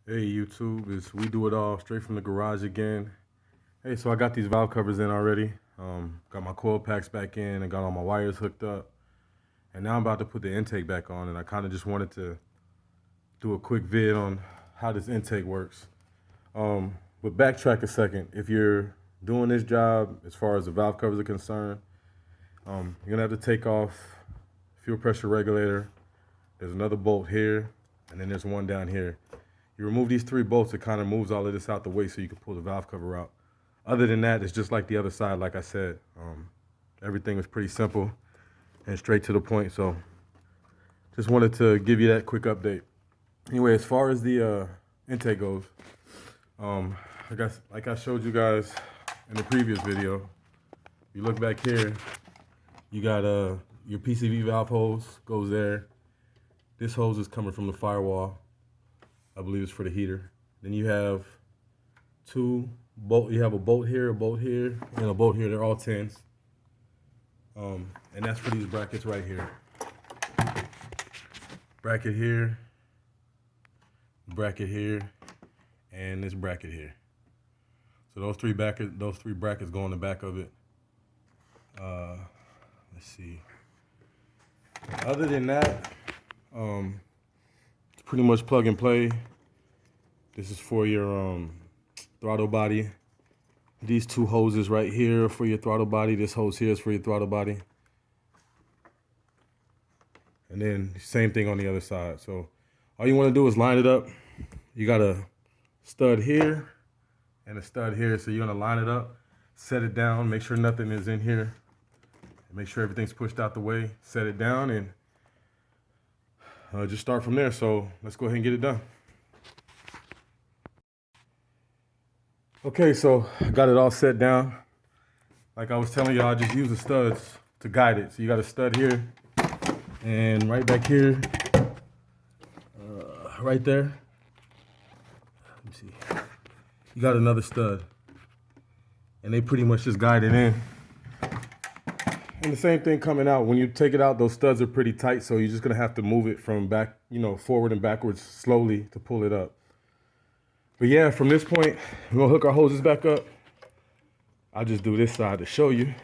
Hey YouTube, it's We Do It All, straight from the garage again. Hey, so I got these valve covers in already. Got my coil packs back in and got all my wires hooked up. And now I'm about to put the intake back on, and I kind of just wanted to do a quick vid on how this intake works. But backtrack a second. If you're doing this job, as far as the valve covers are concerned, you're gonna have to take off fuel pressure regulator. There's another bolt here, and then there's one down here. You remove these three bolts, it kind of moves all of this out the way so you can pull the valve cover out. Other than that, it's just like the other side, like I said. Everything is pretty simple and straight to the point, so just wanted to give you that quick update. Anyway, as far as the intake goes, like I showed you guys in the previous video, you look back here, you got your PCV valve hose goes there. This hose is coming from the firewall. I believe it's for the heater. Then you have two bolt. You have a bolt here, and a bolt here. They're all 10s. And that's for these brackets right here. Bracket here, and this bracket here. So those three brackets go on the back of it. Let's see. Other than that, it's pretty much plug and play. This is for your throttle body. These two hoses right here are for your throttle body. This hose here is for your throttle body. And then same thing on the other side. So all you want to do is line it up. You got a stud here and a stud here. So you're going to line it up, set it down, make sure nothing is in here. Make sure everything's pushed out the way, set it down, and just start from there. So let's go ahead and get it done. Okay, so I got it all set down. Like I was telling y'all, I just use the studs to guide it. So you got a stud here, and right back here, right there. Let me see. You got another stud, and they pretty much just guide it in. And the same thing coming out. When you take it out, those studs are pretty tight, so you're just gonna have to move it from back, forward and backwards slowly to pull it up. But yeah, from this point, we're gonna hook our hoses back up. I'll just do this side to show you.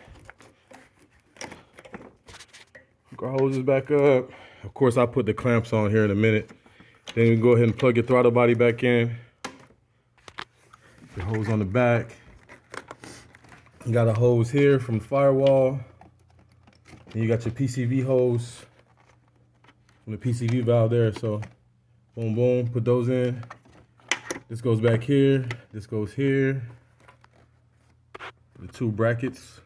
Hook our hoses back up. Of course, I'll put the clamps on here in a minute. Then we can go ahead and plug your throttle body back in. The hose on the back. You got a hose here from the firewall. And you got your PCV hose from the PCV valve there. So boom, boom, put those in. This goes back here, this goes here. The two brackets.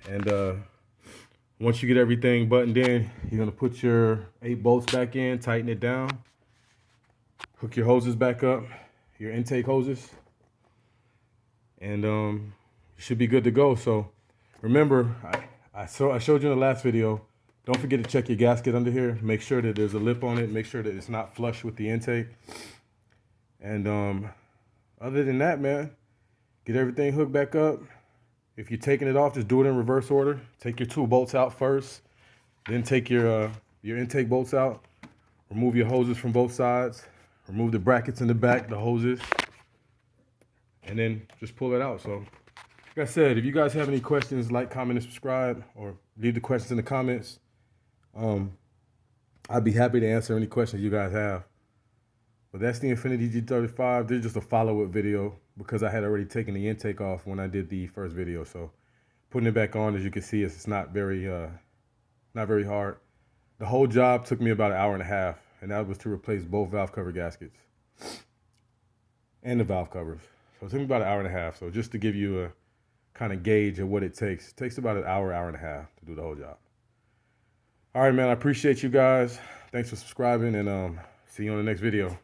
And once you get everything buttoned in, you're gonna put your 8 bolts back in, tighten it down. Hook your hoses back up, your intake hoses. And you should be good to go. So remember, I showed you in the last video, don't forget to check your gasket under here. Make sure that there's a lip on it. Make sure that it's not flush with the intake. And other than that, man, get everything hooked back up. If you're taking it off, just do it in reverse order. Take your 2 bolts out first, then take your intake bolts out. Remove your hoses from both sides. Remove the brackets in the back, the hoses, and then just pull it out. So like I said, if you guys have any questions, like, comment, and subscribe, or leave the questions in the comments. I'd be happy to answer any questions you guys have. But that's the Infiniti G35. This is just a follow-up video because I had already taken the intake off when I did the first video. So putting it back on, as you can see, it's not very hard. The whole job took me about 1.5 hours, and that was to replace both valve cover gaskets and the valve covers. So it took me about 1.5 hours. So just to give you a kind of gauge of what it takes. It takes about 1 hour, 1.5 hours to do the whole job. All right, man, I appreciate you guys. Thanks for subscribing, and see you on the next video.